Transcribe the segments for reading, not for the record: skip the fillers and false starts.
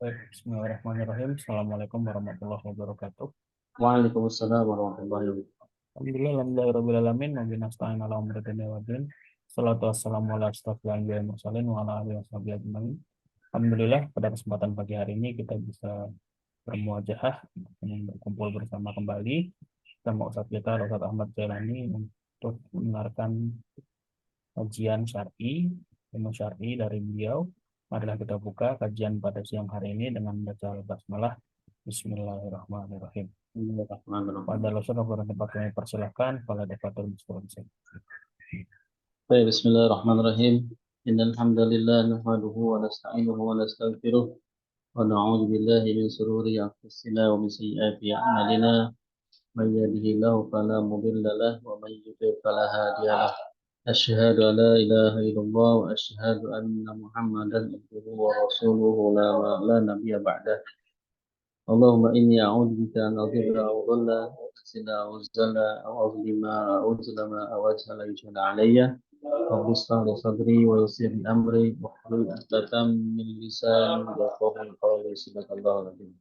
Baik, bismillahirrahmanirrahim. Assalamualaikum warahmatullahi wabarakatuh. Waalaikumsalam warahmatullahi wabarakatuh. Alhamdulillah, alhamdulillah, alamin. Nabi nasta'in ala umri dunia wa din. Salatu wassalamu ala asyrafil anbiya'i wal mursalin wa ala alihi washabihi ajmain. Alhamdulillah, pada kesempatan pagi hari ini kita bisa bermuajahah dan berkumpul bersama kembali sama Ustadz kita, Ustadz Ahmad Jailani, untuk mendengarkan kajian syar'i, ilmu syar'i dari beliau. Marilah kita buka kajian pada siang hari ini dengan membaca basmalah. Bismillahirrahmanirrahim. Pada Bismillahirrahmanirrahim. Ustaz Abu tempat kami persilahkan pada Dafatul Mustaqim. Baik, bismillahirrahmanirrahim. Innal hamdalillah nahmaduhu wa nasta'inuhu wa nastaghfiruh wa na'udzu billahi min shururi anfusina wa min sayyiati a'malina. May yahdihillahu fala mudilla lahu wa may yudlil fala hadiya lahu. Asyhadu an la ilaha illallah wa asyhadu anna Muhammadan abduhu wa rasuluhu la nabiyya ba'dah. اللهم إني أعوذ بك أن أضل أو ضل أو أحسن أو أزل أو أظلم أو أظلم أو أجهل يجهل علي رب اشرح لي صدري ويسر لي أمري واحلل عقدة من لساني يفقهوا قولي صدق الله العظيم.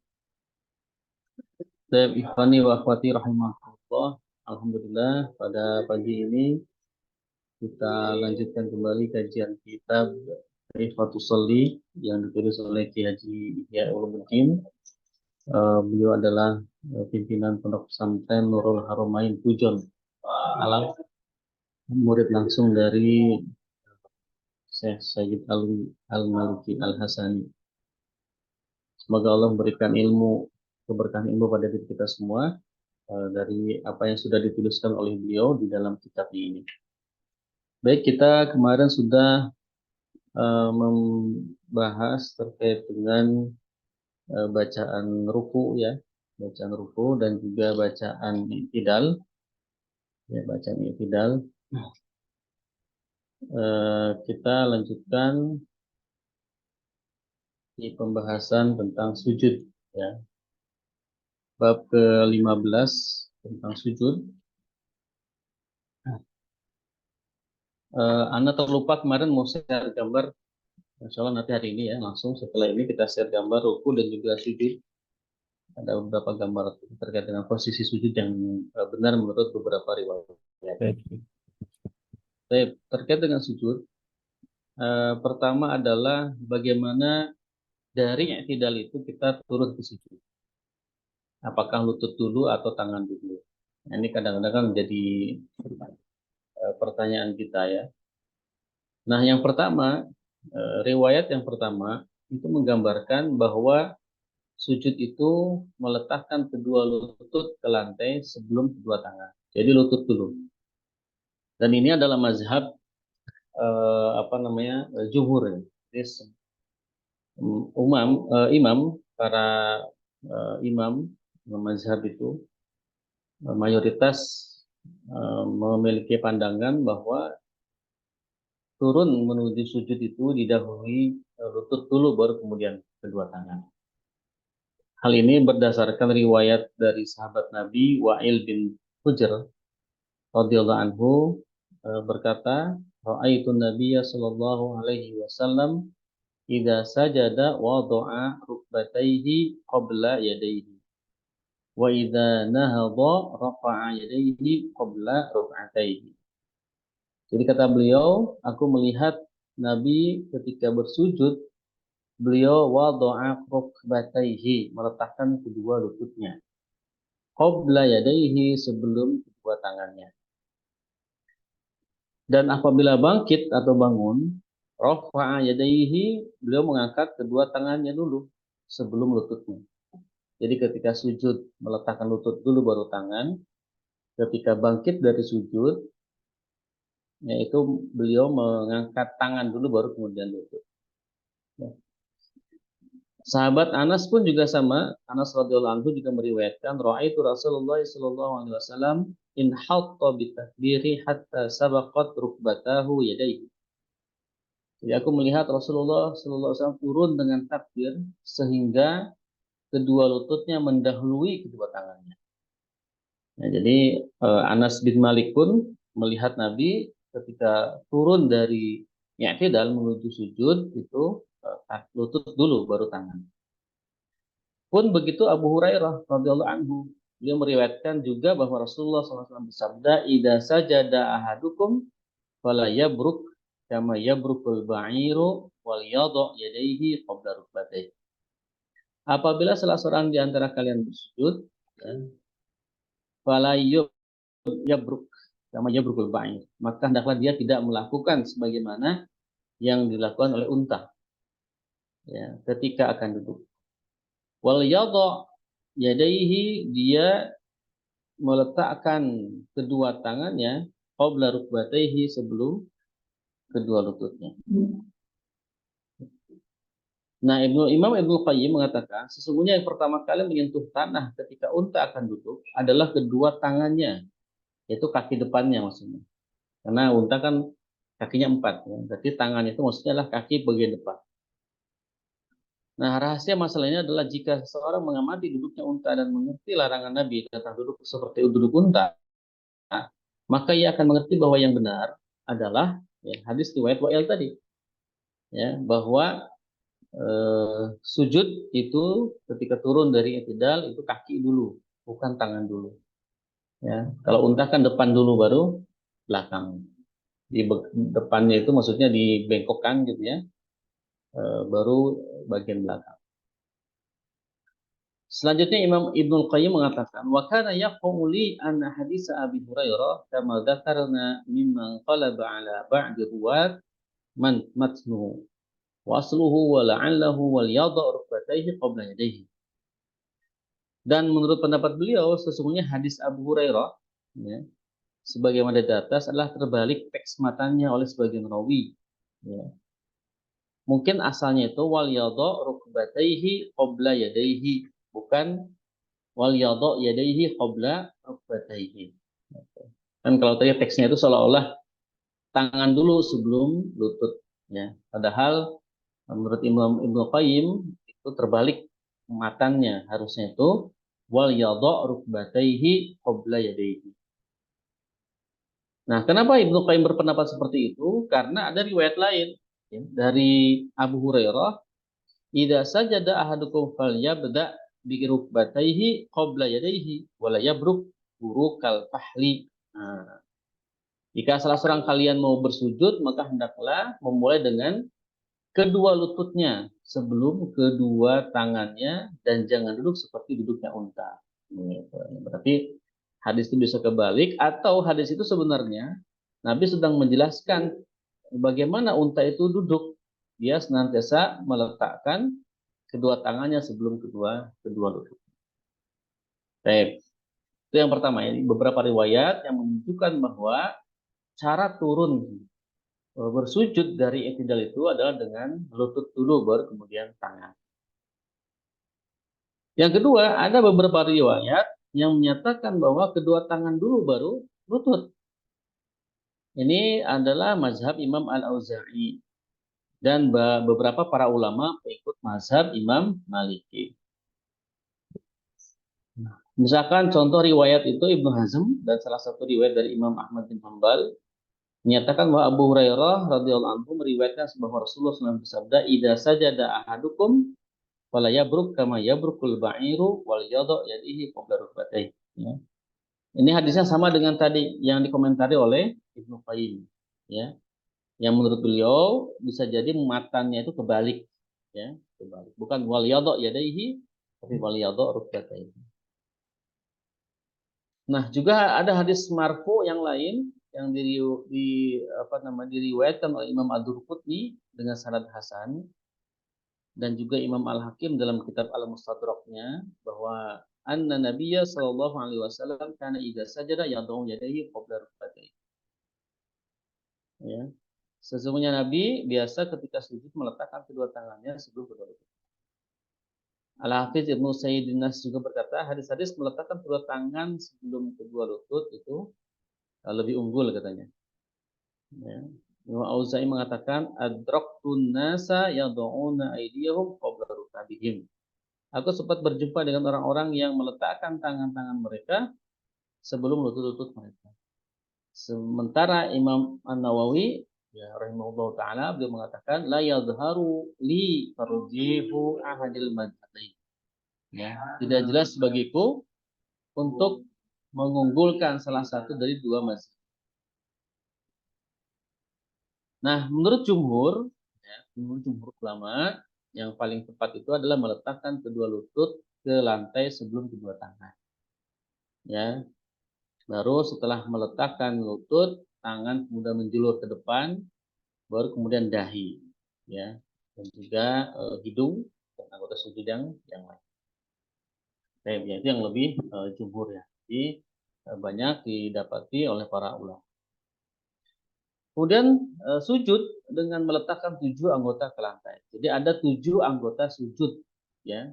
Baik, ikhwani wa akhwati rahimahullah. Alhamdulillah pada pagi ini kita lanjutkan kembali kajian kitab Rifatus Sholih yang ditulis oleh Ki Haji Ihya Ulumuddin. Beliau adalah pimpinan Pondok Pesantren Nurul Haramain Pujon Alam, murid langsung dari Syekh Sayyid Al-Maliki Al-Hasani. Semoga Allah memberikan keberkahan ilmu pada diri kita semua dari apa yang sudah dituliskan oleh beliau di dalam kitab ini. Baik, kita kemarin sudah membahas terkait dengan bacaan ruku ya, bacaan ruku dan juga bacaan i'tidal. Ya, bacaan i'tidal. Kita lanjutkan di pembahasan tentang sujud ya. Bab ke-15 tentang sujud. Anda terlupa kemarin mau share gambar. Insya Allah nanti hari ini ya, langsung setelah ini kita share gambar ruku dan juga sujud. Ada beberapa gambar terkait dengan posisi sujud yang benar menurut beberapa riwayat. Baik. Terkait dengan sujud, pertama adalah bagaimana dari i'tidal itu kita turun ke sujud. Apakah lutut dulu atau tangan dulu? Nah, ini kadang-kadang kan menjadi pertanyaan kita ya. Nah, yang pertama, riwayat yang pertama itu menggambarkan bahwa sujud itu meletakkan kedua lutut ke lantai sebelum kedua tangan. Jadi lutut dulu. Dan ini adalah mazhab jumhur ya. Jadi, para imam mazhab itu mayoritas memiliki pandangan bahwa turun menuju sujud itu didahului lutut dulu baru kemudian kedua tangan. Hal ini berdasarkan riwayat dari sahabat Nabi Wa'il bin Hujr radhiyallahu anhu berkata, "Ra'aitu Nabiyya sallallahu alaihi wasallam idza sajada wada'a rukbatayhi qabla yadayhi wa idza nahadha rafa'a yadayhi qabla ruk'atayhi." Jadi kata beliau, aku melihat Nabi ketika bersujud, beliau wada'a rukbatayhi, meletakkan kedua lututnya. Qabla yadayhi, sebelum kedua tangannya. Dan apabila bangkit atau bangun, rafa'a yadayhi, beliau mengangkat kedua tangannya dulu sebelum lututnya. Jadi ketika sujud meletakkan lutut dulu baru tangan. Ketika bangkit dari sujud, yaitu beliau mengangkat tangan dulu baru kemudian lutut. Ya. Sahabat Anas pun juga sama. Anas radhiyallahu anhu juga meriwayatkan, "Ra'aitu Rasulullah sallallahu alaihi wasallam in hatta bitakbiri hatta sabaqat rukbatahu yadayhi." Jadi aku melihat Rasulullah sallallahu alaihi wasallam turun dengan takbir sehingga kedua lututnya mendahului kedua tangannya. Nah, jadi Anas bin Malik pun melihat Nabi ketika turun dari i'tidal menuju sujud itu lutut dulu baru tangan. Pun begitu Abu Hurairah radhiyallahu anhu, beliau meriwayatkan juga bahwa Rasulullah SAW bersabda, "Idza sajada ahadukum fala yabruk kama yabrukul ba'iru wal yadha yadayhi qabla rukbatayhi." Apabila salah seorang di antara kalian bersujud, ya, fala yabruk kama yabrukul ba'ir, maka hendaklah dia tidak melakukan sebagaimana yang dilakukan oleh unta, ya, ketika akan duduk. Wal yadha yadayhi, dia meletakkan kedua tangannya qabla rukbatayhi, sebelum kedua lututnya. Nah, Imam Ibnu Qayyim mengatakan, sesungguhnya yang pertama kali menyentuh tanah ketika unta akan duduk adalah kedua tangannya, yaitu kaki depannya maksudnya. Karena unta kan kakinya 4, ya. Berarti tangan itu maksudnya adalah kaki bagian depan. Nah, rahasia masalahnya adalah jika seseorang mengamati duduknya unta dan mengerti larangan Nabi tentang duduk seperti duduk unta, maka ia akan mengerti bahwa yang benar adalah, ya, hadis riwayat Wa'il tadi, ya, bahwa sujud itu ketika turun dari i'tidal itu kaki dulu, bukan tangan dulu. Ya, kalau unta kan depan dulu baru belakang. Di depannya itu maksudnya dibengkokkan gitu ya, baru bagian belakang. Selanjutnya Imam Ibnu Qayyim mengatakan, wa kana yaqulu li anna hadis Abi Hurairah kama dzakarna mimman qalaba ala ba'di ruwat man matnuhu wasluhu wa la'allahu wal yadha rukbatayhi qabla yadayhi. Dan menurut pendapat beliau, sesungguhnya hadis Abu Hurairah, ya, sebagaimana di atas adalah terbalik teks matanya oleh sebagian rawi. Ya. Mungkin asalnya itu wal yadha rukbatayhi qabla yadayhi, bukan wal yadha yadayhi qabla rukbatayhi. Kan kalau tadi teksnya itu seolah-olah tangan dulu sebelum lutut. Ya. Padahal menurut Imam Ibnu Qayyim itu terbalik matannya, harusnya itu wal yadha rukbatayhi qabla yadayhi. Nah, kenapa Ibnu Qayyim berpendapat seperti itu? Karena ada riwayat lain, ya, dari Abu Hurairah, idza sajada ahadukum falyabda bi rukbatayhi qabla yadayhi wa la yabruk burukal fahli. Nah, jika salah seorang kalian mau bersujud, maka hendaklah memulai dengan kedua lututnya sebelum kedua tangannya, dan jangan duduk seperti duduknya unta. Berarti hadis itu bisa kebalik, atau hadis itu sebenarnya Nabi sedang menjelaskan bagaimana unta itu duduk. Dia senantiasa meletakkan kedua tangannya sebelum kedua lutut. Baik. Itu yang pertama, ini beberapa riwayat yang menunjukkan bahwa cara turun bersujud dari i'tidal itu adalah dengan lutut dulu baru kemudian tangan. Yang kedua, ada beberapa riwayat yang menyatakan bahwa kedua tangan dulu baru lutut. Ini adalah mazhab Imam Al-Auza'i dan beberapa para ulama pengikut mazhab Imam Maliki. Misalkan contoh riwayat itu Ibnu Hazm dan salah satu riwayat dari Imam Ahmad bin Hanbal menyatakan bahwa Abu Hurairah radhiyallahu anhu meriwayatkan bahwa Rasulullah SAW bersabda, "Idza sajada ahadukum fala yabruk kama yabrukul ba'iru wal yadha yadihi qabla rukbatayhi." Ya. Ini hadisnya sama dengan tadi yang dikomentari oleh Ibnu Qayyim, ya. Yang menurut beliau bisa jadi matannya itu kebalik, ya, kebalik. Bukan wal yadha yadayhi, tapi wal yadha rukbatayhi. Nah, juga ada hadis marfu yang lain yang diriwayatkan oleh Imam Ad-Durqutni dengan sanad hasan, dan juga Imam Al-Hakim dalam kitab Al-Mustadraknya, bahwa anna Nabiyya sallallahu alaihi wasallam kana idza sajada yad'u yadayhi qabla rukbatayhi. Ya. Sesungguhnya Nabi biasa ketika sujud meletakkan kedua tangannya sebelum kedua lutut. Al-Hafiz Ibnu Sayyidin Nas juga berkata, hadis-hadis meletakkan kedua tangan sebelum kedua lutut itu lebih unggul katanya. Ya. Imam Auza'i mengatakan, adraktun nasa yad'una aydiyahum qabla rukabihim. Aku sempat berjumpa dengan orang-orang yang meletakkan tangan-tangan mereka sebelum lutut-lutut mereka. Sementara Imam An-Nawawi, ya, rahimahullah ta'ala, beliau mengatakan, la yadharu li tarjihu ahadil madhhabain. Ya, tidak jelas bagiku untuk mengunggulkan salah satu dari dua mazhab. Nah, menurut jumhur, ya, menurut jumhur ulama, yang paling tepat itu adalah meletakkan kedua lutut ke lantai sebelum kedua tangan. Ya, baru setelah meletakkan lutut, tangan kemudian menjulur ke depan, baru kemudian dahi, ya, dan juga hidung dan anggota sujud yang lain. Ya, itu yang lebih jumhur ya. Jadi banyak didapati oleh para ulama. Kemudian sujud dengan meletakkan 7 anggota ke lantai. Jadi ada 7 anggota sujud ya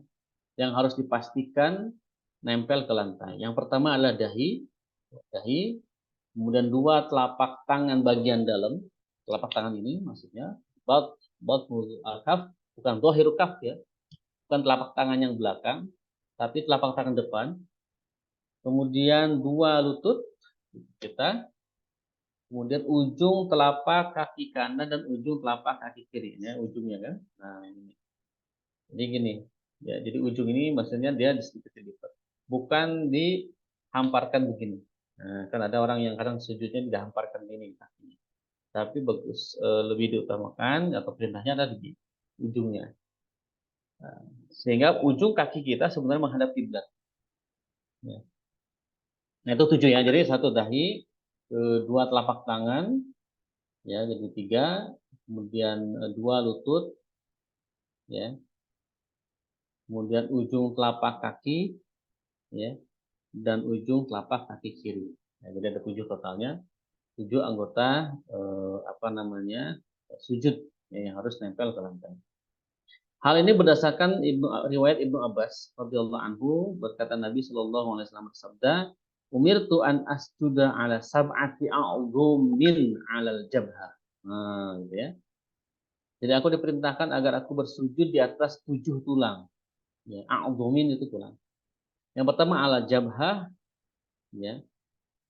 yang harus dipastikan nempel ke lantai. Yang pertama adalah dahi, kemudian 2 telapak tangan bagian dalam, telapak tangan ini maksudnya batnul kaf, bukan dhahirul kaf ya, bukan telapak tangan yang belakang, tapi telapak tangan depan. Kemudian 2 lutut kita, kemudian ujung telapak kaki kanan dan ujung telapak kaki kiri, ya ujungnya kan. Nah ini, jadi gini, ya jadi ujung ini maksudnya dia sedikit dilipat, bukan dihamparkan begini. Nah, kan ada orang yang kadang sujudnya dihamparkan gini kakinya, tapi bagus lebih diutamakan atau perintahnya ada di ujungnya. Nah, sehingga ujung kaki kita sebenarnya menghadap kiblat. Ya. Nah itu 7 ya, jadi 1 dahi, 2 telapak tangan, ya jadi 3, kemudian 2 lutut, ya, kemudian ujung telapak kaki, ya, dan ujung telapak kaki kiri. Ya, jadi ada 7 totalnya, 7 anggota apa namanya sujud ya, yang harus nempel ke lantai. Hal ini berdasarkan riwayat Ibnu Abbas radhiyallahu anhu, berkata Nabi Shallallahu alaihi wasallam bersabda, "Umirtu an asjuda ala sab'ati a'dhumin 'alal jabha." Nah, gitu ya. Jadi aku diperintahkan agar aku bersujud di atas 7 tulang. Ya, a'dhumin itu tulang. Yang pertama ala jabhah, ya.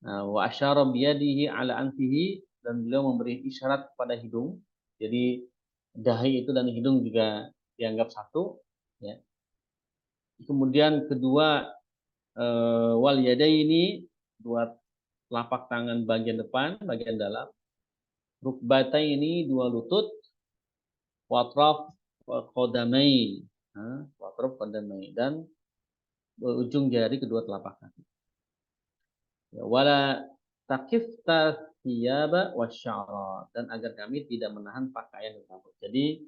Nah, wa asyara biyadihi ala anfihi, dan beliau memberi isyarat kepada hidung. Jadi dahi itu dan hidung juga dianggap satu, ya. Kemudian kedua wal yadaini, 2 telapak tangan bagian depan, bagian dalam. Rukbataini, 2 lutut. Watraf qadamai, watraf qadamai, dan ujung jari kedua telapak kaki. Ya, wala takifta thiyaba wasya'ra, dan agar kami tidak menahan pakaian dan rambut. Jadi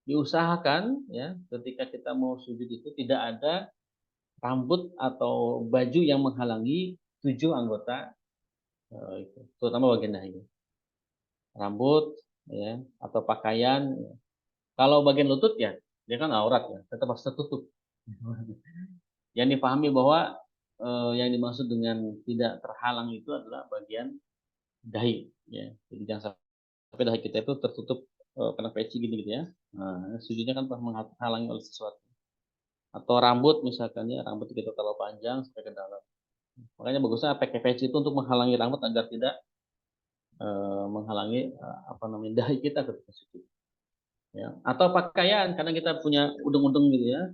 diusahakan ya ketika kita mau sujud itu tidak ada rambut atau baju yang menghalangi 7 anggota itu, terutama bagian dahi. Rambut ya atau pakaian. Ya. Kalau bagian lutut ya dia kan aurat ya, tetap harus tertutup. Yang dipahami bahwa yang dimaksud dengan tidak terhalang itu adalah bagian dahi ya. Jadi jangan sampai dahi kita itu tertutup kena peci gini gitu ya. Nah, sujudnya kan menghalangi oleh sesuatu. Atau rambut misalkan ya, rambut kita terlalu panjang sampai ke dalam. Makanya bagusnya pakai peci itu untuk menghalangi rambut agar tidak menghalangi apa namanya dahi kita ketika sujud. Ya. Atau pakaian, karena kita punya udeng-udeng gitu ya,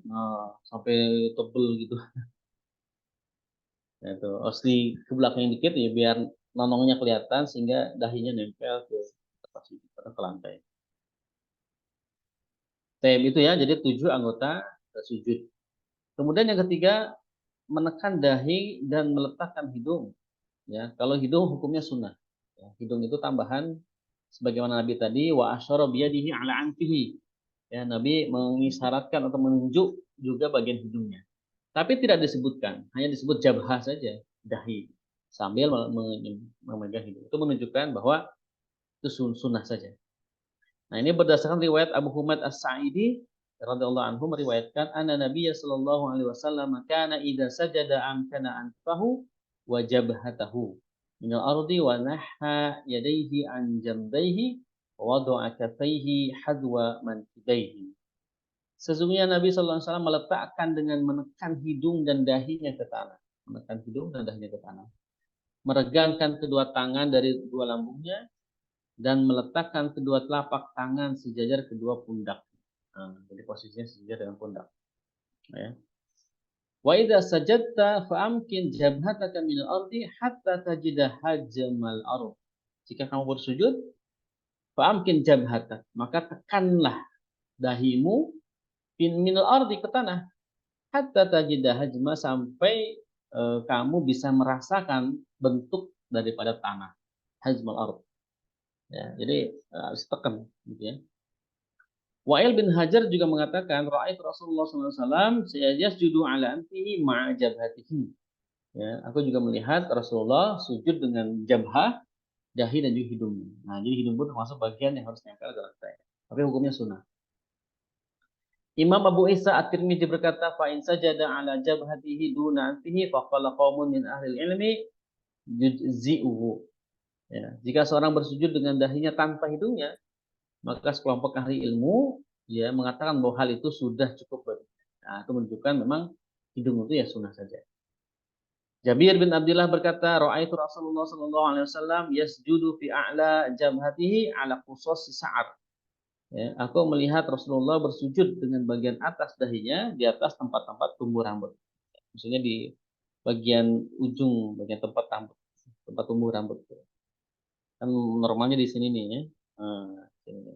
sampai tebel gitu. Nah, itu harus ke belakang dikit ya biar nonongnya kelihatan sehingga dahinya nempel ke tempat sujud atau ke lantai. Tem itu ya, jadi 7 anggota sujud. Kemudian yang ketiga, menekan dahi dan meletakkan hidung. Ya, kalau hidung hukumnya sunnah. Ya, hidung itu tambahan sebagaimana Nabi tadi wa asyara biyadihi ala anfihi. Ya, Nabi mengisyaratkan atau menunjuk juga bagian hidungnya. Tapi tidak disebutkan, hanya disebut jabhah saja, dahi, sambil memegang hidung. Itu menunjukkan bahwa itu sunnah saja. Nah, ini berdasarkan riwayat Abu Humaid As-Sa'idi radhiyallahu anhu meriwayatkan anna Nabiy sallallahu alaihi wasallam kana idza sajada amkana anfahu wa jabhatahu min al-ardi wa nahha yadayhi an jambayhi wa wada'a kaffayhi hadwa mankibaihi. Sesungguhnya Nabi sallallahu alaihi wasallam meletakkan dengan menekan hidung dan dahinya ke tanah, menekan hidung dan dahinya ke tanah. Meregangkan kedua tangan dari dua lambungnya dan meletakkan kedua telapak tangan sejajar kedua pundak. Nah, jadi posisinya sejajar dengan pundak. Ya. Wa idza sajadta fa'amkin jabhataka minal ardi hatta tajida hajmal ardh. Jika kamu bersujud, fa'amkin jabhatak, maka tekanlah dahimu minal ardi, ke tanah, hatta tajida hajma, sampai kamu bisa merasakan bentuk daripada tanah. Hajmal ardh. Ya, jadi harus tekan gitu ya. Wa'il bin Hajar juga mengatakan, ra'aitu Rasulullah SAW yasjudu ala anfihi ma'a jabhatihi. Ya, aku juga melihat Rasulullah sujud dengan jabhah, dahi dan juga hidung. Nah, jadi hidung pun termasuk bagian yang harus nempel ke lantai. Tapi hukumnya sunnah. Imam Abu Isa At-Tirmidzi berkata, fa in sajada ala jabhatihi duna anfihi faqala qaumun min ahli ilmi yujzi'uhu. Ya, jika seorang bersujud dengan dahinya tanpa hidungnya, maka sekelompok ahli ilmu ya mengatakan bahwa hal itu sudah cukup. Nah, itu menunjukkan memang hidung itu ya sunnah saja. Jabir bin Abdullah berkata, ra'aitu Rasulullah sallallahu alaihi wasallam yasjudu fi a'la jabhatihi ala qusus sa'ar. Ya, aku melihat Rasulullah bersujud dengan bagian atas dahinya di atas tempat-tempat tumbuh rambut. Maksudnya di bagian ujung, bagian tempat rambut, tempat tumbuh rambut. Kan normalnya di sini nih ya. Nah, sini.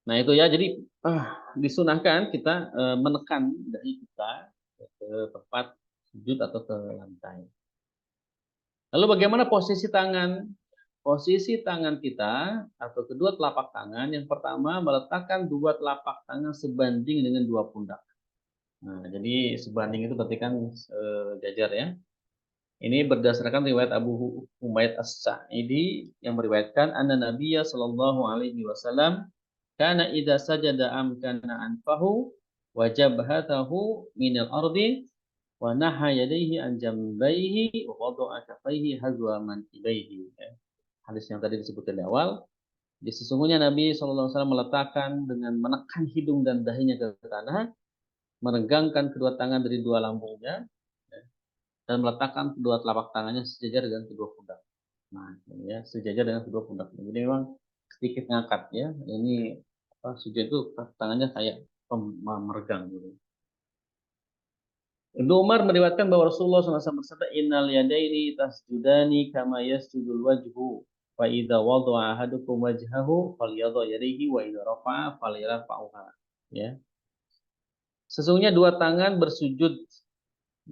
Nah itu ya, jadi disunahkan kita menekan dahi kita ke tempat sujud atau ke lantai. Lalu bagaimana posisi tangan? Posisi tangan kita atau kedua telapak tangan, yang pertama meletakkan dua telapak tangan sebanding dengan dua pundak. Nah, jadi sebanding itu berarti kan jajar ya. Ini berdasarkan riwayat Abu Humaid As-Sa'idi yang meriwayatkan anna Nabiyya sallallahu alaihi wasallam kana idza sajada amkana anfahu wa jabhatahu minal ardi wa naha yadayhi an jambayhi wa wada'a kaffayhi hazwa mankibaihi. Hadis yang tadi disebutkan di awal. Di sesungguhnya Nabi SAW meletakkan dengan menekan hidung dan dahinya ke tanah, meregangkan kedua tangan dari dua lambungnya, dan meletakkan kedua telapak tangannya sejajar dengan kedua pundak. Nah, ini ya, sejajar dengan kedua pundak. Jadi memang sedikit ngangkat ya. Ini sujud itu tangannya kayak meregang gitu. Ibnu Umar meriwayatkan bahwa Rasulullah SAW bersabda, innal yadaini tasjudani kama yasjudul wajhu. Fa idza wada'a ahadukum wajhahu falyadha yadayhi wa idza rafa'a falyarfa'uha. Ya. Sesungguhnya dua tangan bersujud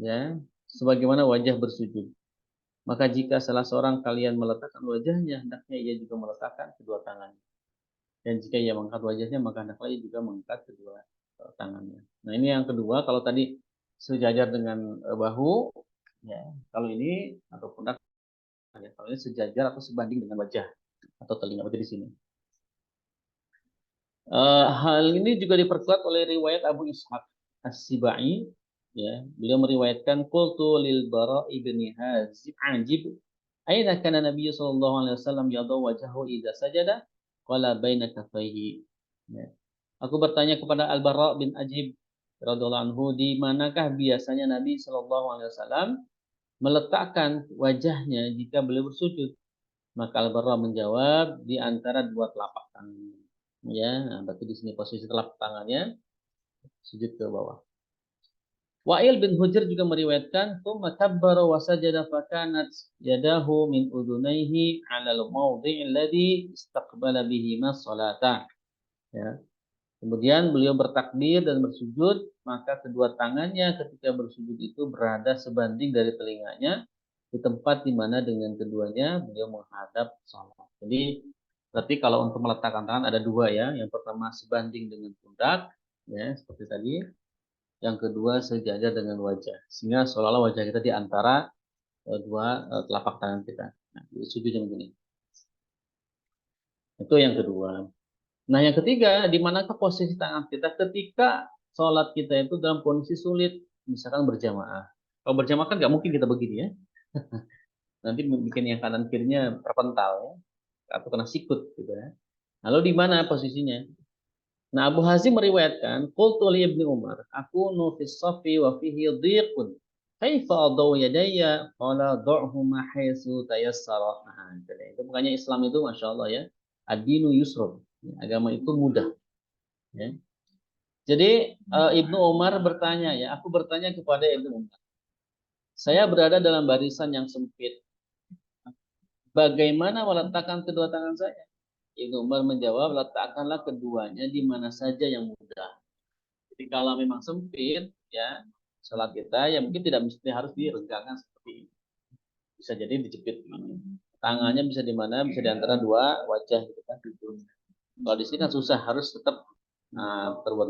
ya, sebagaimana wajah bersujud. Maka jika salah seorang kalian meletakkan wajahnya, hendaknya ia juga meletakkan kedua tangannya. Dan jika ia mengangkat wajahnya, maka hendaklah ia juga mengangkat kedua tangannya. Nah, ini yang kedua, kalau tadi sejajar dengan bahu, ya. Kalau ini atau pundak, ya. Kalau ini sejajar atau sebanding dengan wajah atau telinga, berarti di sini. Hal ini juga diperkuat oleh riwayat Abu Ishaq As-Sibai. Ya, beliau meriwayatkan qultu lil Bara ibni Hazib Ajib aina kana Nabi sallallahu alaihi wasallam yadau wajhahu idza sajada qala baina kaffaihi. Ya. Aku bertanya kepada Al-Bara bin Ajib radhiyallahu anhu, di manakah biasanya Nabi sallallahu alaihi wasallam meletakkan wajahnya jika beliau bersujud? Maka Al-Bara menjawab, di antara dua telapak tangan. Ya, nah, berarti di sini posisi telapak tangannya sujud ke bawah. Wa'il bin Hujr juga meriwayatkan, "Tsumma kabbara wa sajada fa kanat yadahu min udunaihi 'ala al-mawdhi' alladhi istaqbala bihi as-salata." Ya. Kemudian beliau bertakbir dan bersujud, maka kedua tangannya ketika bersujud itu berada sebanding dari telinganya di tempat di mana dengan keduanya beliau menghadap salat. Jadi berarti kalau untuk meletakkan tangan ada dua ya. Yang pertama sebanding dengan pundak, ya seperti tadi. Yang kedua sejajar dengan wajah, sehingga seolah-olah wajah kita di antara dua telapak tangan kita. Nah, sujudnya begini. Itu yang kedua. Nah, yang ketiga, di manakah posisi tangan kita ketika sholat kita itu dalam kondisi sulit, misalkan berjamaah. Kalau berjamaah kan nggak mungkin kita begini ya. Nanti bikin yang kanan kirinya terpental ya, atau kena sikut gitu ya. Lalu di mana posisinya? Nah, Abu Hazim meriwayatkan, qultu li Ibnu Umar, akunu fis safi wa fihi dhiqun. Kaifa adau yadayya? Qala du'huma haitsu tayassara. Nah, itu makanya Islam itu Masya Allah ya. Ad-dinu yusrun. Agama itu mudah. Ya. Jadi Ibnu Umar bertanya ya, aku bertanya kepada Ibnu Umar. Saya berada dalam barisan yang sempit. Bagaimana meletakkan kedua tangan saya? Ibnu Umar menjawab, letakkanlah keduanya di mana saja yang mudah. Jadi kalau memang sempit, ya salat kita ya mungkin tidak mesti harus diregangkan seperti ini. Bisa jadi dijepit ini. Tangannya bisa di mana? Bisa di antara dua wajah gitu kan. Kalau di sini kan susah, harus tetap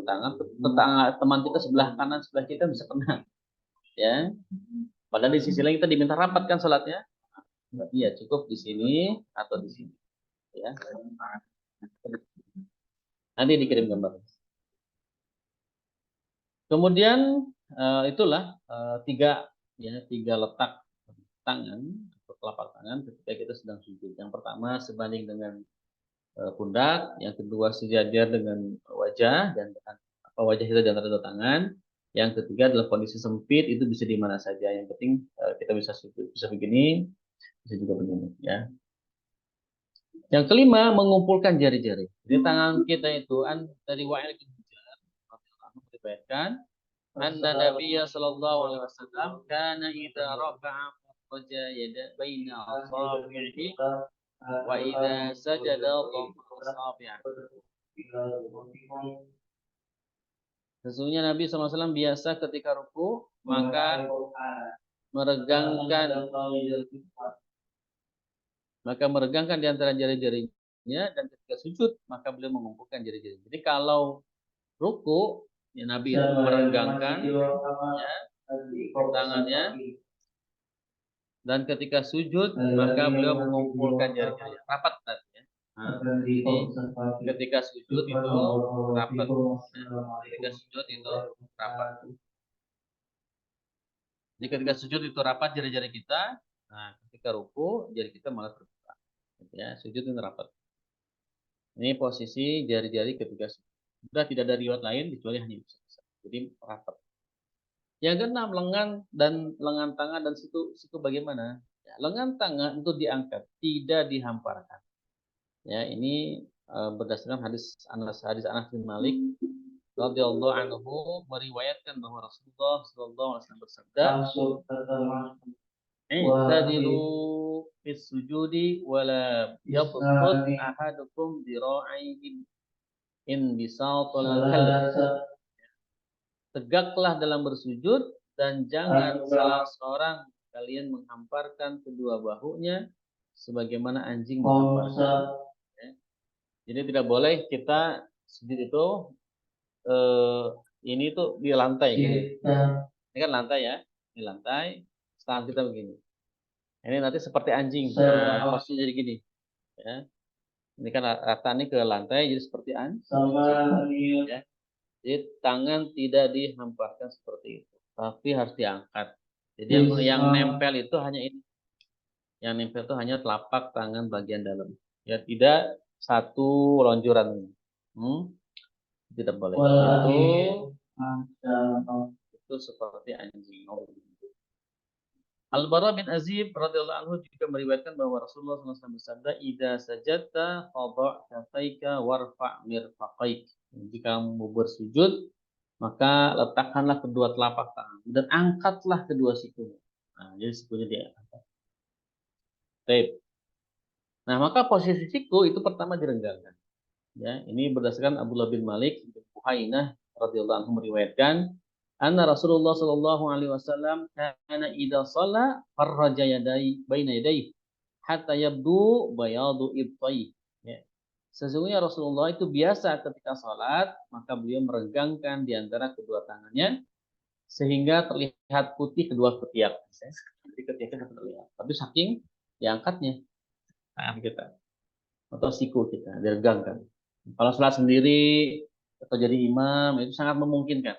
tangan. Teman kita sebelah kanan, sebelah kita bisa kena, ya. Padahal di sisi lain kita diminta rapat kan sholatnya. Iya cukup di sini atau di sini, ya. Nanti dikirim gambar. Kemudian itulah tiga letak tangan atau telapak tangan ketika kita sedang sujud. Yang pertama sebanding dengan pundak, yang kedua sejajar dengan wajah dan wajah kita di antara dua tangan. Yang ketiga adalah kondisi sempit, itu bisa di mana saja. Yang penting kita bisa sujud, bisa begini, bisa juga begini, ya. Yang kelima mengumpulkan jari-jari. Jadi tangan kita itu dari Wa'il bin Hujjar diriwayatkan anna Nabiyya sallallahu alaihi wasallam kana idza raka'a raja yada baina asabihi wa idza sajada dhamma asabi'ah. Sesungguhnya Nabi SAW biasa ketika ruku maka meregangkan di antara jari-jarinya, dan ketika sujud maka beliau mengumpulkan jari-jari. Jadi kalau ruku ya Nabi itu meregangkan ya, tangannya, dan ketika sujud maka beliau mengumpulkan jari-jari rapat tadi ya. Ketika sujud itu rapat. Ketika sujud itu rapat. Jadi ketika sujud itu rapat jari-jari kita. Nah, ketika ruku jari kita malah terbuka. Ya, sujud itu rapat. Ini posisi jari-jari ketika sujud. Sudah tidak ada riwayat lain kecuali hanya bisa. Jadi rapat. Yang keenam, lengan tangan dan siku bagaimana? Ya, lengan tangan untuk diangkat, tidak dihamparkan. Ya, ini berdasarkan hadis Anas bin Malik radhiyallahu anhu meriwayatkan bahwa Rasulullah sallallahu alaihi wasallam bersabda, "I'tadilu fis sujudi wa la yabsut ahadukum dira'aihi in bisatal kalb." Tegaklah dalam bersujud dan jangan salah seorang kalian menghamparkan kedua bahunya sebagaimana anjing menghamparkan. Ya. Jadi tidak boleh kita sujud itu ini tuh di lantai gini. Ini kan lantai ya, di lantai, tangan kita begini. Ini nanti seperti anjing, posisinya jadi gini. Ya. Ini kan rata nih ke lantai, jadi seperti anjing. Ya. Jadi tangan tidak dihamparkan seperti itu, tapi harus diangkat. Jadi yang nempel itu hanya ini. Yang nempel itu hanya telapak tangan bagian dalam. Ya tidak satu lonjoran. Tidak boleh. Itu seperti anjing. Al-Bara bin Azib radhiyallahu anhu juga meriwayatkan bahwa Rasulullah SAW bersabda, "Idza sajadta fadha' kafaika warfa' mirfaqaik." Jika kamu bersujud, maka letakkanlah kedua telapak tangan dan angkatlah kedua siku. Nah, jadi sikunya diangkat. Baik. Nah, maka posisi siku itu pertama direnggangkan. Ya, ini berdasarkan Abdullah bin Malik bin Buhainah radhiyallahu anhu meriwayatkan, anna Rasulullah sallallahu alaihi wasallam kana idza shalla farraja yadai baina yadayhi hatta yabdu bayadu ibtai. Ya. Sesungguhnya Rasulullah itu biasa ketika sholat maka beliau meregangkan di antara kedua tangannya sehingga terlihat putih kedua ketiak. Jadi ketiaknya terlihat. Tapi saking diangkatnya tangan kita atau siku kita diregangkan. Kalau sholat sendiri atau jadi imam itu sangat memungkinkan,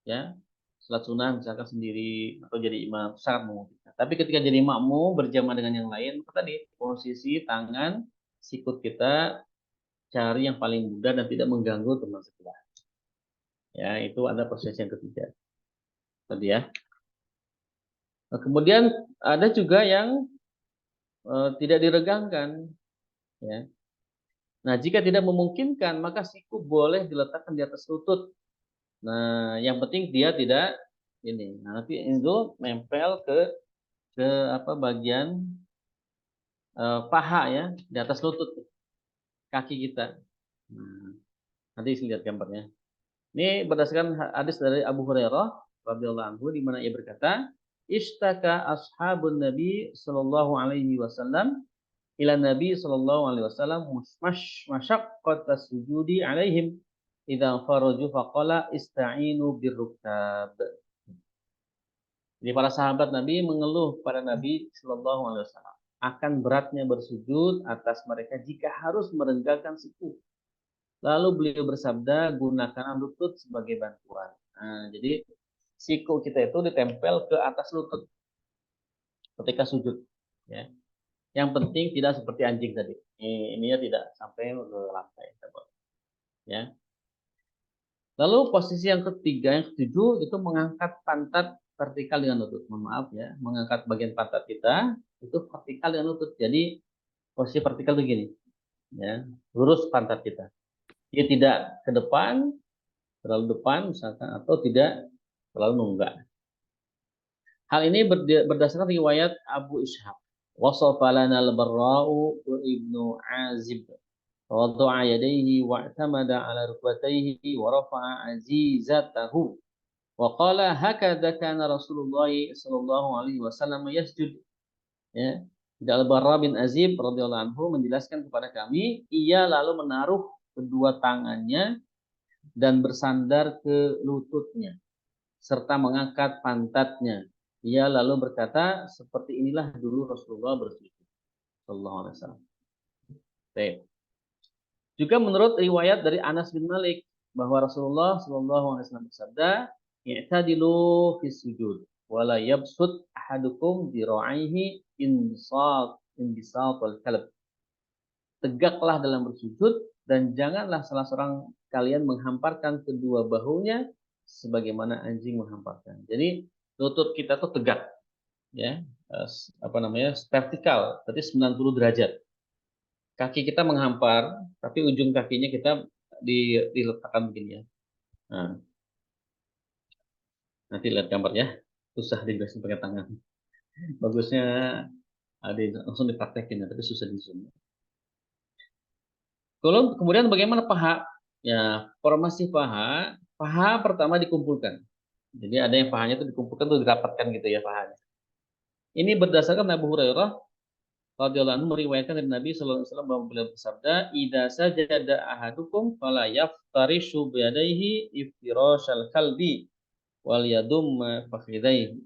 ya. Sholat sunnah misalkan sendiri atau jadi imam sangat memungkinkan. Tapi ketika jadi makmum berjamaah dengan yang lain, tadi posisi tangan sikut kita cari yang paling mudah dan tidak mengganggu teman sebelah. Ya, itu ada posisi yang ketiga. Tadi ya. Nah, kemudian ada juga yang tidak diregangkan, ya. Nah, jika tidak memungkinkan, maka siku boleh diletakkan di atas lutut. Nah, yang penting dia tidak ini. Nah, nanti itu nempel ke apa bagian paha ya, di atas lutut kaki kita. Nah, nanti lihat gambarnya. Ini berdasarkan hadis dari Abu Hurairah radhiyallahu anhu di mana ia berkata, "Ishtaka ashabun Nabi sallallahu alaihi wasallam ila Nabi sallallahu alaihi wasallam masyaqqata sujudi alaihim idza faraju faqala ista'inu birrukab." Jadi para sahabat Nabi mengeluh pada Nabi sallallahu alaihi wasallam akan beratnya bersujud atas mereka jika harus merenggangkan siku. Lalu beliau bersabda, gunakanlah lutut sebagai bantuan. Nah, jadi siku kita itu ditempel ke atas lutut ketika sujud. Ya. Yang penting tidak seperti anjing tadi. Ini ya tidak sampai ke lantai. Ya. Lalu posisi yang ketiga, yang ketujuh itu mengangkat pantat vertikal dengan lutut. Mohon maaf ya, mengangkat bagian pantat kita itu vertikal dengan lutut. Jadi posisi vertikal begini, ya, lurus pantat kita. Dia tidak ke depan, terlalu depan misalkan, atau tidak terlalu nunggak. Hal ini berdasarkan riwayat Abu Ishaq. Wasafa lana al-Barra'u ibnu Azib. Wada'a yadayhi wa'tamada ala rukbatayhi wa rafa'a azizatahu. Wa qala hakadha kana Rasulullah sallallahu alaihi wasallam yasjud. Ya. Al-Barra bin Azib radhiyallahu anhu menjelaskan kepada kami, ia lalu menaruh kedua tangannya dan bersandar ke lututnya serta mengangkat pantatnya. Ia lalu berkata, seperti inilah dulu Rasulullah bersujud sallallahu alaihi wasallam. Juga menurut riwayat dari Anas bin Malik bahwa Rasulullah sallallahu alaihi wasallam bersabda, "I'tadilu fis sujud wa la yabsut ahadukum dira'aihi inbisatal kalb." Tegaklah dalam bersujud dan janganlah salah seorang kalian menghamparkan kedua bahunya sebagaimana anjing menghamparkan. Jadi lutut kita tuh tegak, ya, apa namanya, vertikal, berarti 90 derajat. Kaki kita menghampar, tapi ujung kakinya kita diletakkan begini ya. Nah, nanti lihat gambarnya, susah dijelasin pakai tangan. Bagusnya langsung dipraktekin, tapi susah di zoom. Kemudian bagaimana paha? Ya, formasi paha, paha pertama dikumpulkan. Jadi ada yang pahanya itu dikumpulkan tuh dirapatkan gitu ya pahanya. Ini berdasarkan Abu Hurairah radhiyallahu anhu meriwayatkan dari Nabi sallallahu alaihi wasallam bahwa beliau bersabda, "Idza sajada ahadukum fala yaftarishu biyadaihi iftirashal kalbi wal yadumma fakhidaihi."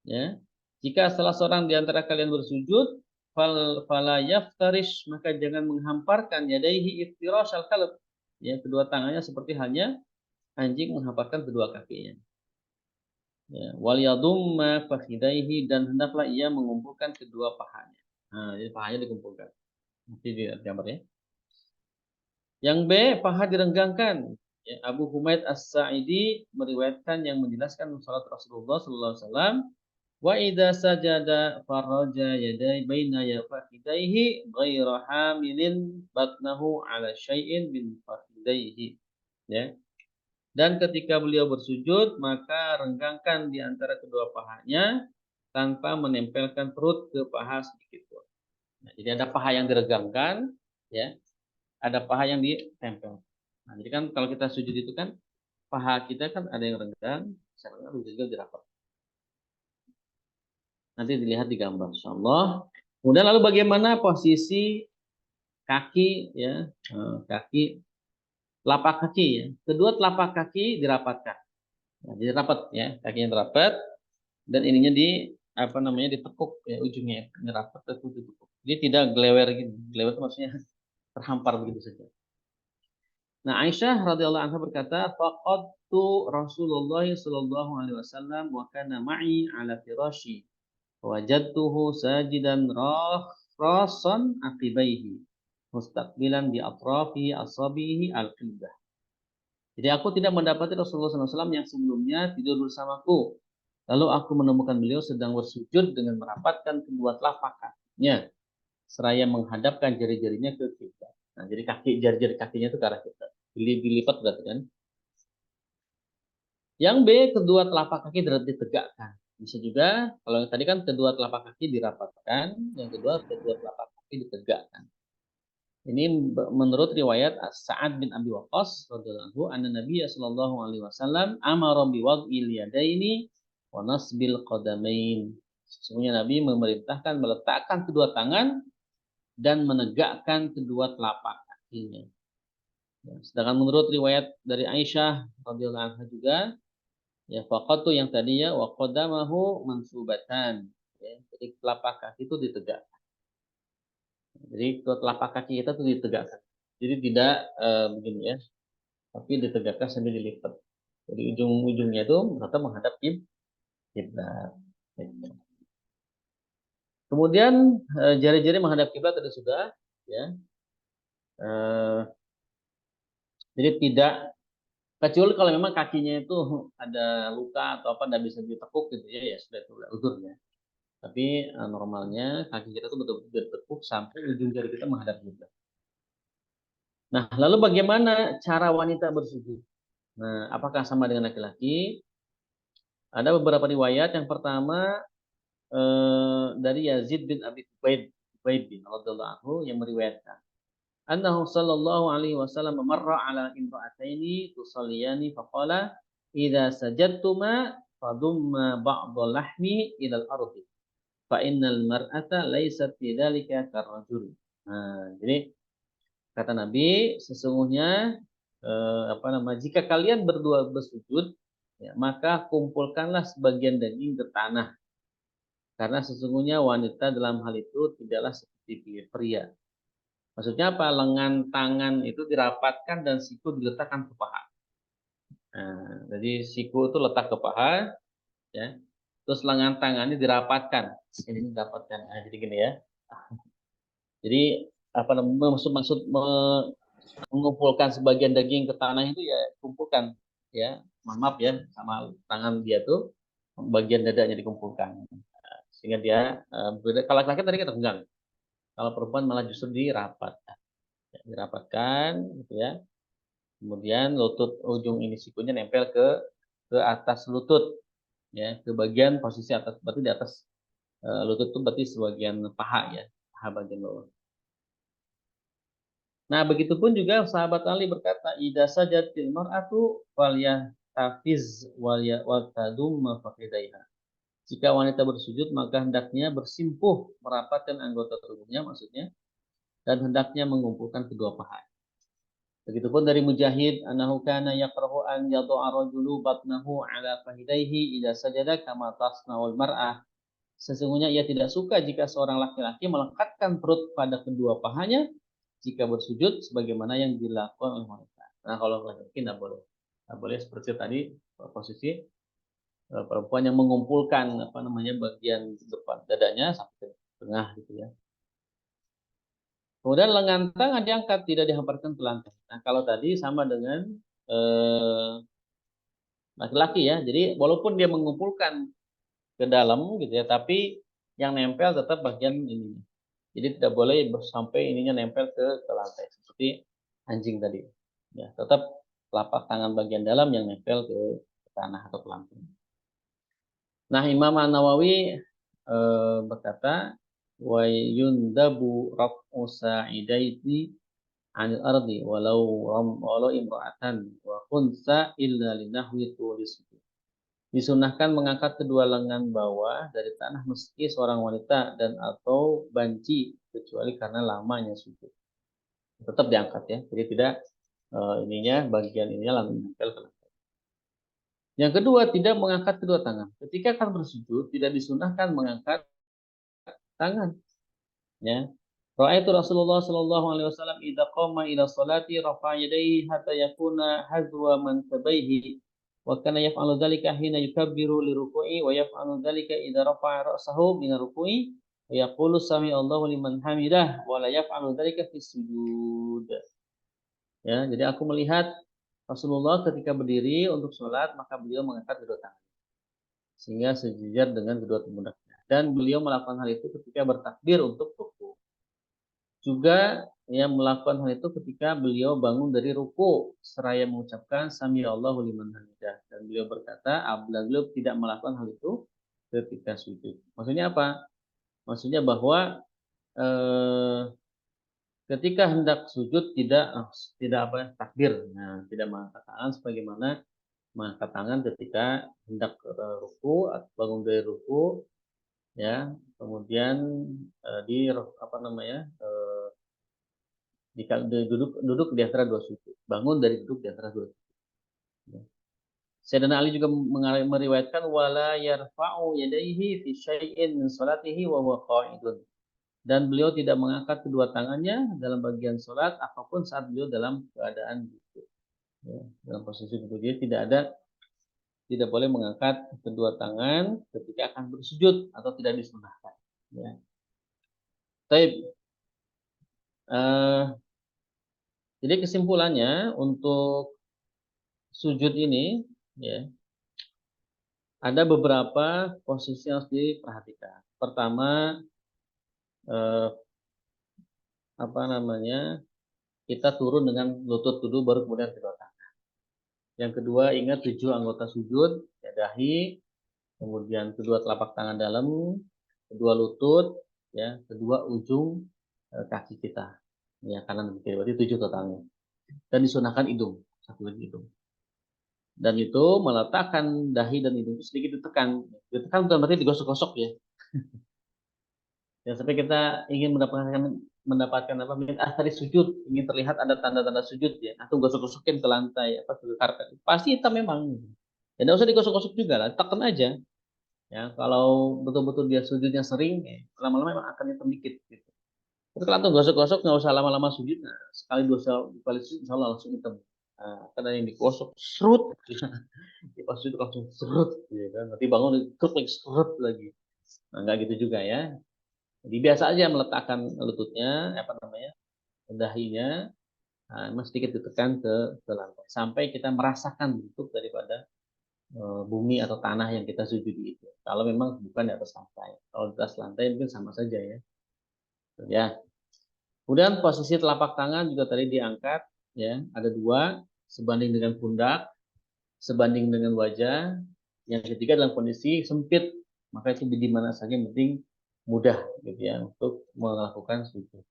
Ya. Jika salah seorang di antara kalian bersujud, fala yaftarish, maka jangan menghamparkan yadaihi iftirashal kalb. Ya, kedua tangannya seperti halnya anjing menghamparkan kedua kakinya. Ya, wal yadumma fakhidaihi, dan hendaklah ia mengumpulkan kedua pahanya. Nah, jadi pahanya dikumpulkan. Nanti di gambar ya. Yang B, paha direnggangkan. Ya, Abu Humaid As-Sa'idi meriwayatkan yang menjelaskan salat Rasulullah sallallahu alaihi wasallam, wa idza sajada faraja yadai baina fakhidaihi ghaira hamilin batnahu ala syai'in min fakhidaihi. Ya. Dan ketika beliau bersujud, maka renggangkan di antara kedua pahanya tanpa menempelkan perut ke paha sedikit pun. Nah, jadi ada paha yang diregangkan, ya, ada paha yang ditempel. Nah, jadi kan kalau kita sujud itu kan paha kita kan ada yang renggang, bisa juga dirapat. Nanti dilihat di gambar, insyaallah. Kemudian lalu bagaimana posisi kaki, ya, kaki, telapak kaki, ya. Kedua telapak kaki dirapatkan. Nah, jadi rapat, ya, kakinya terapat dan ininya di apa namanya ditekuk, ya, ujungnya ini rapat itu ditekuk. Jadi tidak gelewer gitu. Gelewer itu maksudnya terhampar begitu saja. Nah, Aisyah radhiyallahu anha berkata, "Faqadtu Rasulullah sallallahu alaihi wasallam wa kana ma'i ala firashi. Wajadtuhu sajidan rasan aqibaihi mustaqbilan bi atrafi asabihi al-qiblah." Jadi aku tidak mendapati Rasulullah SAW yang sebelumnya tidur bersamaku. Lalu aku menemukan beliau sedang bersujud dengan merapatkan kedua telapak kakinya seraya menghadapkan jari-jarinya ke kiblat. Nah, jadi jari-jari kakinya itu ke arah kiblat. Dilipat berarti kan. Yang B, kedua telapak kaki ditegakkan. Bisa juga, kalau yang tadi kan kedua telapak kaki dirapatkan, yang kedua kedua telapak kaki ditegakkan. Ini menurut riwayat Sa'ad bin Abi Waqqas radhiyallahu anhu, anna Nabi sallallahu alaihi wasallam amara bi wad'il yadaini wa nasbil qadamain. Sesungguhnya Nabi memerintahkan meletakkan kedua tangan dan menegakkan kedua telapak kakinya. Sedangkan menurut riwayat dari Aisyah radhiyallahu anha juga, ya faqatu yang tadinya wa qadamahu mansubatan. Ya, jadi telapak kaki itu ditegakkan. Jadi telapak kaki kita tuh ditegakkan. Jadi tidak begini ya, tapi ditegakkan sambil dilipat. Jadi ujung-ujungnya itu tetap menghadap kiblat. Kemudian jari-jari menghadap kiblat tadi sudah, ya. Jadi tidak, kecuali kalau memang kakinya itu ada luka atau apa, tidak bisa ditekuk gitu ya, ya sudah itu uzurnya. Tapi normalnya kaki kita itu betul-betul ditekuk sampai ujung jari kita menghadap kiblat. Nah, lalu bagaimana cara wanita bersujud? Nah, apakah sama dengan laki-laki? Ada beberapa riwayat. Yang pertama dari Yazid bin Abi Ubaid bin radhiyallahu anhu yang meriwayatkan, annahu sallallahu alaihi wasallam marra ala imra'ataini tusalliyani faqala idza sajadtuma fadumma ba'dal lahmi ila al-ardi fa innal mar'ata laysat fi dzalika karrajul. Nah, jadi kata Nabi, sesungguhnya jika kalian berdua bersujud, ya, maka kumpulkanlah sebagian daging ke tanah. Karena sesungguhnya wanita dalam hal itu tidaklah seperti pria. Maksudnya apa? Lengan tangan itu dirapatkan dan siku diletakkan ke paha. Nah, jadi siku itu letak ke paha, ya. Terus lengan tangannya dirapatkan. Ini dirapatkan. Nah, jadi gini ya. Jadi apa namanya, maksud mengumpulkan sebagian daging ke tanah itu ya kumpulkan, ya. Maaf ya, sama tangan dia tuh bagian dadanya dikumpulkan. Sehingga dia kalau laki-laki tadi kita tenggang. Kalau perempuan malah justru dirapatkan gitu ya. Kemudian lutut ujung ini sikunya nempel ke atas lutut, ya, ke bagian posisi atas, berarti di atas lutut itu berarti sebagian paha, ya, paha bagian bawah. Nah, begitupun juga sahabat Ali berkata, idza sajatil mar'atu falyahtafiz wal tadum faqidaiha. Jika wanita bersujud, maka hendaknya bersimpuh merapatkan anggota tubuhnya, maksudnya, dan hendaknya mengumpulkan kedua paha. Begitupun dari Mujahid, annahu kana yaqra'u an yad'a rajulu batnahu ala fahidaihi idza sajada kama tasna'ul mar'ah. Sesungguhnya ia tidak suka jika seorang laki-laki melekatkan perut pada kedua pahanya jika bersujud sebagaimana yang dilakukan oleh wanita. Nah, kalau laki-laki tidak boleh. Tidak boleh seperti tadi posisi perempuan yang mengumpulkan bagian depan dadanya sampai ke tengah gitu ya. Kemudian lengan tangan diangkat, tidak dihamparkan ke lantai. Nah, kalau tadi sama dengan laki-laki ya. Jadi walaupun dia mengumpulkan ke dalam gitu ya, tapi yang nempel tetap bagian ini. Jadi tidak boleh sampai ininya nempel ke lantai seperti anjing tadi. Ya, tetap telapak tangan bagian dalam yang nempel ke tanah atau ke lantai. Nah, Imam An-Nawawi berkata, wa yundabu raf'u sa'idaiti 'anil ardi walau imra'atan wa khunsa illa linahwi tulis. Disunahkan mengangkat kedua lengan bawah dari tanah meski seorang wanita dan atau banci kecuali karena lamanya sujud. Tetap diangkat ya, jadi tidak ininya bagian ininya langsung nempel ke lantai. Yang kedua, tidak mengangkat kedua tangan. Ketika akan bersujud, tidak disunahkan mengangkat tangan. Ya. Ra'aitu Rasulullah sallallahu alaihi wasallam idza qama ila sholati rafa'a yadayhi hatta yakuna hazwa mankabaihi wa kana yaf'alu dzalika hina yukabbiru liruku'i wa yaf'alu dzalika idza rafa'a ra'sahu min ruku'i wa yaqulu sami Allahu liman hamidah wa la yaf'alu dzalika fi sujud. Ya, jadi aku melihat Rasulullah ketika berdiri untuk sholat, maka beliau mengangkat kedua tangan sehingga sejajar dengan kedua pundaknya, dan beliau melakukan hal itu ketika bertakbir untuk ruku. Juga yang melakukan hal itu ketika beliau bangun dari ruku seraya mengucapkan sami Allahu liman hamidah. Dan beliau berkata, beliau tidak melakukan hal itu ketika sujud. Maksudnya apa? Maksudnya bahwa ketika hendak sujud tidak takbir. Nah, tidak mengangkat tangan sebagaimana mengangkat tangan ketika hendak ruku atau bangun dari ruku, ya. Kemudian di apa namanya? Jika duduk di antara dua sujud, bangun dari duduk di antara dua sujud. Sayyidina Ali juga meriwayatkan wala yarfa'u yadayhi fi syai'in min salatihi wa huwa qa'idun. Dan beliau tidak mengangkat kedua tangannya dalam bagian salat apapun saat beliau dalam keadaan duduk. Ya, dalam posisi duduk dia tidak boleh mengangkat kedua tangan ketika akan bersujud atau tidak disunahkan. Ya. Baik. Jadi kesimpulannya untuk sujud ini, ya, ada beberapa posisi yang harus diperhatikan. Pertama, apa namanya, kita turun dengan lutut dulu, baru kemudian kedua tangan. Yang kedua, ingat 7 anggota sujud, ya, dahi, kemudian kedua telapak tangan dalam, kedua lutut, ya, kedua ujung kaki kita, ya, kanan dan kiri, berarti 7 totalnya. Dan disunahkan hidung, satu lagi hidung. Dan itu meletakkan dahi dan hidung itu sedikit ditekan. Ditekan bukan berarti digosok-gosok, ya. Ya, sampai kita ingin mendapatkan apa? Tadi sujud, ingin terlihat ada tanda-tanda sujud, ya. Atau gosok-gosokin ke lantai, apa ke karpet. Pasti hitam memang. Ya, tidak usah digosok-gosok juga lah, tekan aja. Ya, kalau betul-betul dia sujudnya sering, ya, lama-lama memang akan hitam dikit. Gitu. Tapi kalau antum gosok-gosok nggak usah lama-lama sujud, nah, sekali dua kali sujud, insya Allah langsung hitam. Nah, karena yang digosok serut, ya, pas sujud langsung serut, ya kan? Nanti bangun terus lagi serut lagi. Nah, nggak gitu juga ya. Jadi biasa aja meletakkan lututnya, apa namanya, dahinya, nah, sedikit ditekan ke lantai sampai kita merasakan bentuk daripada bumi atau tanah yang kita sujudi itu. Kalau memang bukan di atas lantai, kalau di atas lantai mungkin sama saja, ya. Ya. Kemudian posisi telapak tangan juga tadi diangkat, ya, ada 2 sebanding dengan pundak, sebanding dengan wajah. Yang ketiga dalam kondisi sempit, maka itu di mana saja yang penting mudah, gitu ya, untuk melakukan sujud.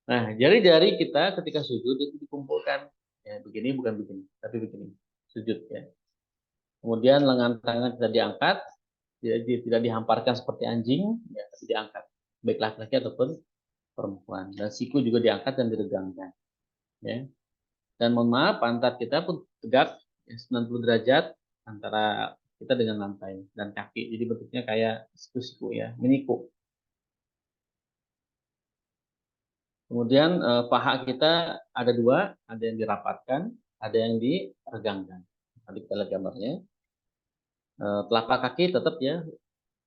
Nah, jari-jari kita ketika sujud itu dikumpulkan, ya, begini bukan begini, tapi begini, sujud, ya. Kemudian lengan tangan kita diangkat, tidak dihamparkan seperti anjing, ya, tapi diangkat, baik laki-laki ataupun perempuan. Dan siku juga diangkat dan diregangkan, ya. Dan mohon maaf, pantat kita pun tegak, ya, 90 derajat antara kita dengan lantai dan kaki. Jadi bentuknya kayak siku-siku, ya, meniku. Kemudian paha kita ada 2, ada yang dirapatkan, ada yang diregangkan. Tadi kita lihat gambarnya. Telapak kaki tetap, ya,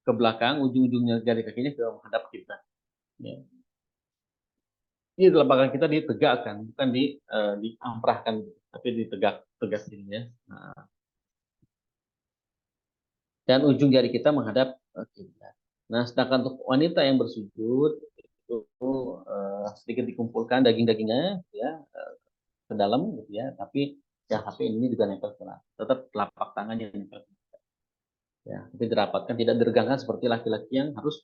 ke belakang, ujung-ujungnya jari kakinya ke menghadap kita. Ya. Ini telapak kaki kita ditegakkan, bukan diamprahkan, tapi tegak dirinya. Nah, dan ujung jari kita menghadap kiblat. Nah, sedangkan untuk wanita yang bersujud itu sedikit dikumpulkan daging-dagingnya, ya, ke dalam, gitu ya, tapi yang HP ini juga nempel ke tetap telapak tangannya nempel, ya, tapi dirapatkan, tidak diregangkan seperti laki-laki yang harus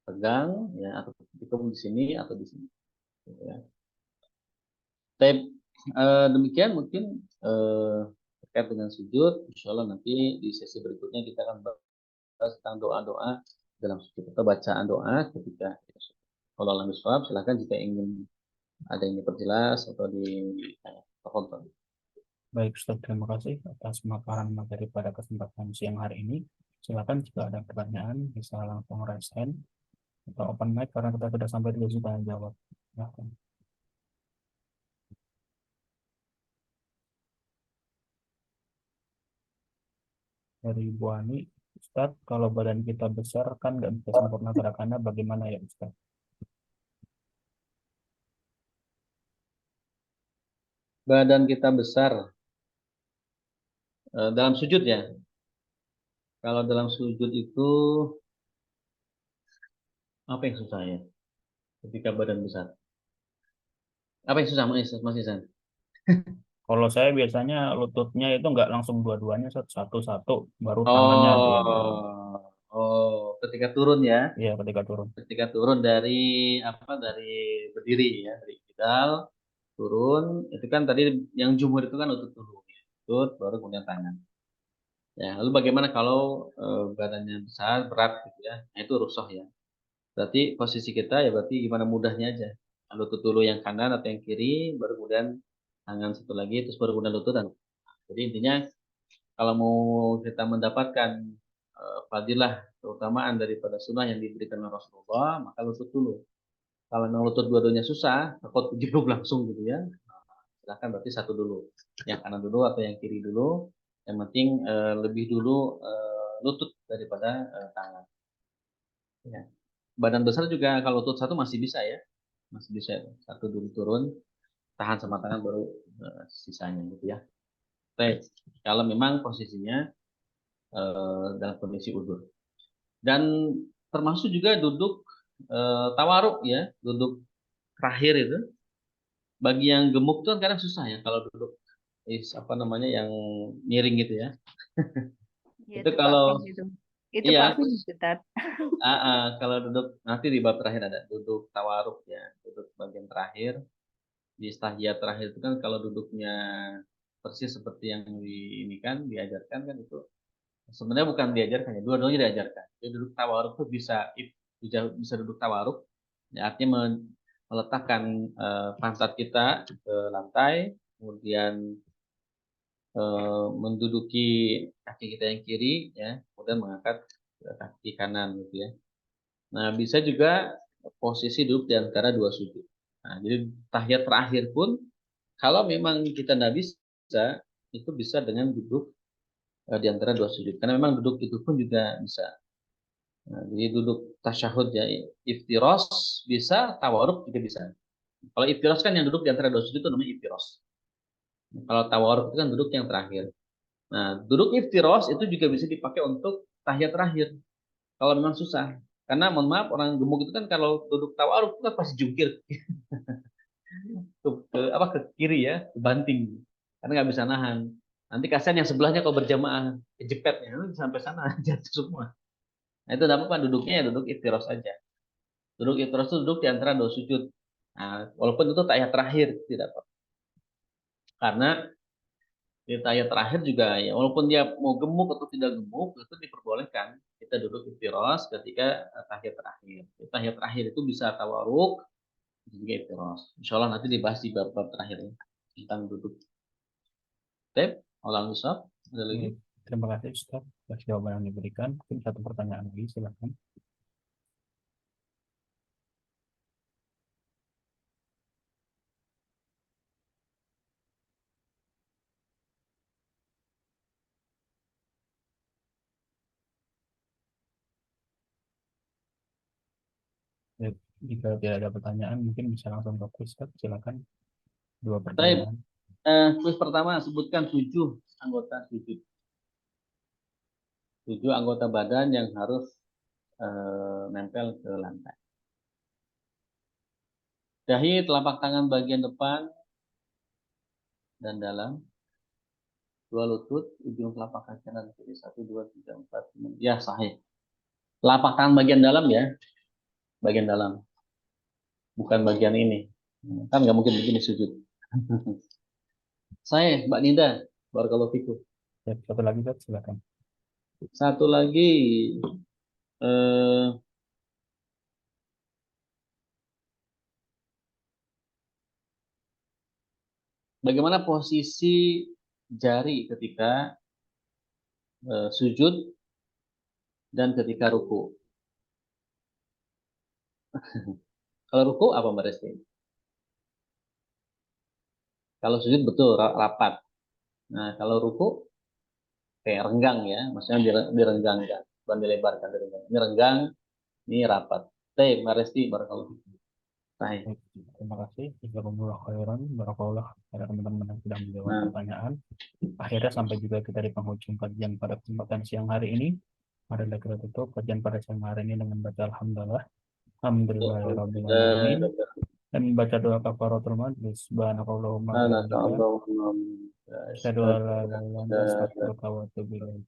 pegang, ya, atau tikung di sini atau di sini, gitu ya. Demikian mungkin terkait dengan sujud. Insya Allah nanti di sesi berikutnya kita akan bahas tentang doa-doa dalam sujud atau bacaan doa ketika sujud. Kalau alam bisawab, silahkan jika ingin ada yang diperjelas atau ditonton. Baik, Ustaz, terima kasih atas pemaparan materi pada kesempatan siang hari ini. Silakan jika ada pertanyaan bisa langsung raise hand atau open mic karena kita sudah sampai di sesi tanya jawab. Silakan. Dari Bu Ani, Ustaz, kalau badan kita besar kan nggak bisa sempurna gerakannya, bagaimana ya Ustaz? Badan kita besar dalam sujud, ya. Kalau dalam sujud itu apa yang susah, ya? Ketika badan besar. Apa yang susah, Mas Isan? Kalau saya biasanya lututnya itu nggak langsung dua-duanya satu-satu, baru tangannya diambil. Oh, oh, ketika turun ya, Iya, ketika turun. ketika turun dari apa dari berdiri ya, dari kidal turun itu kan tadi yang jumur itu kan lutut dulu, ya. Lutut baru kemudian tangan. Ya, lalu bagaimana kalau badannya besar, berat gitu ya? Nah, itu rusuh ya. Berarti posisi kita ya berarti gimana mudahnya aja. Lutut dulu yang kanan atau yang kiri, baru kemudian tangan satu lagi, terus baru kemudian lutut dan jadi intinya kalau mau kita mendapatkan fadilah keutamaan daripada sunnah yang diberikan oleh Rasulullah, maka lutut dulu. Kalau memang lutut dua-duanya susah, takut jeruk langsung gitu ya. Silahkan berarti satu dulu. Yang kanan dulu atau yang kiri dulu. Yang penting lebih dulu lutut daripada tangan. Ya. Badan besar juga kalau lutut satu masih bisa ya. Masih bisa satu dulu turun, tahan sama tangan baru sisanya gitu ya. Baik. Kalau memang posisinya dalam kondisi udur. Dan termasuk juga duduk tawaruk ya, duduk terakhir itu. Bagi yang gemuk tuh kan kadang susah ya kalau duduk apa namanya yang miring gitu ya. Ya, Itu itu Pak Fin kalau itu. Itu iya, Pak Fin itu, Tat. kalau duduk nanti di bab terakhir ada duduk tawaruk ya, duduk bagian terakhir. Di tahiyat terakhir itu kan kalau duduknya persis seperti yang di ini kan diajarkan kan itu sebenarnya bukan diajarkan ya, dua-duanya diajarkan. Jadi duduk tawaruk tuh bisa duduk tawaruk, ya, artinya meletakkan pantat kita ke lantai, kemudian menduduki kaki kita yang kiri, ya, kemudian mengangkat kaki kanan gitu ya. Nah, bisa juga posisi duduk di antara dua sujud. Nah, jadi tahiyat terakhir pun kalau memang kita tidak bisa, itu bisa dengan duduk di antara dua sujud. Karena memang duduk itu pun juga bisa. Nah, jadi duduk tasyahud ya, iftiros bisa, tawaruk juga bisa. Kalau iftiros kan yang duduk di antara dua sujud itu namanya iftiros. Kalau tawaruk itu kan duduk yang terakhir. Nah, duduk iftiros itu juga bisa dipakai untuk tahiyat terakhir. Kalau memang susah. Karena mohon maaf orang gemuk itu kan kalau duduk tawaruk itu kan pasti jungkir ke kiri ya, ke banting. Karena nggak bisa nahan. Nanti kasihan yang sebelahnya kalau berjamaah kejepit ya, sampai sana jatuh semua. Nah, itu tidak apa duduknya ya duduk iftiros aja. Duduk iftiros itu duduk di antara dua sujud. Nah, walaupun itu tahiyat terakhir tidak apa. Karena di tahiyat terakhir juga ya walaupun dia mau gemuk atau tidak gemuk itu diperbolehkan kita duduk iftiros ketika tahiyat terakhir. Tahiyat terakhir itu bisa tawaruk juga iftiros. Insya Allah nanti dibahas di bab-bab terakhir ya, tentang duduk. Tep, ulang usap. Ada lagi? Baik. Terima kasih Ustaz atas jawaban yang diberikan. Mungkin satu pertanyaan lagi, silakan. Baik. Jika tidak ada pertanyaan, mungkin bisa langsung ke quiz, Ustaz. Silakan. Dua Baik, pertanyaan. quiz pertama sebutkan 7 anggota sujud. 7 anggota badan yang harus nempel ke lantai. Dahi, telapak tangan bagian depan dan dalam. 2 lutut, ujung telapak kaki kanan kiri. 1, 2, 3, 4, 5. Ya, sahih. Telapak tangan bagian dalam ya. Bagian dalam. Bukan bagian ini. Kan nggak mungkin begini sujud. Saya, Mbak Ninda. Barakallahu fikum. Ya, satu lagi, Ustaz. Silakan. Satu lagi. Eh, bagaimana posisi jari ketika sujud dan ketika ruku? Kalau ruku apa Mbak Resti? Kalau sujud betul rapat. Nah, kalau ruku kayak renggang ya, maksudnya direnggangkan, bukan dilebarkan, direnggang. Ini renggang, ini rapat. Mbak Resti, barakallahu fikum. Baik. Baik. Terima kasih. Jazakumullah khairan. Barakallah pada teman-teman yang sudah menjawab Nah, pertanyaan. Akhirnya sampai juga kita di penghujung kajian pada kesempatan siang hari ini. Marilah kita tutup kajian pada siang hari ini dengan baca Alhamdulillah. Alhamdulillahirrahmanirrahim. dan membaca doa kafaratul majlis. Subhanakallahumma wa bihamdika Subhanakallahumma wa bihamdika, asyhadu an asyhadu la an ilaha illa anta la astaghfiruka wa atubu ilaik.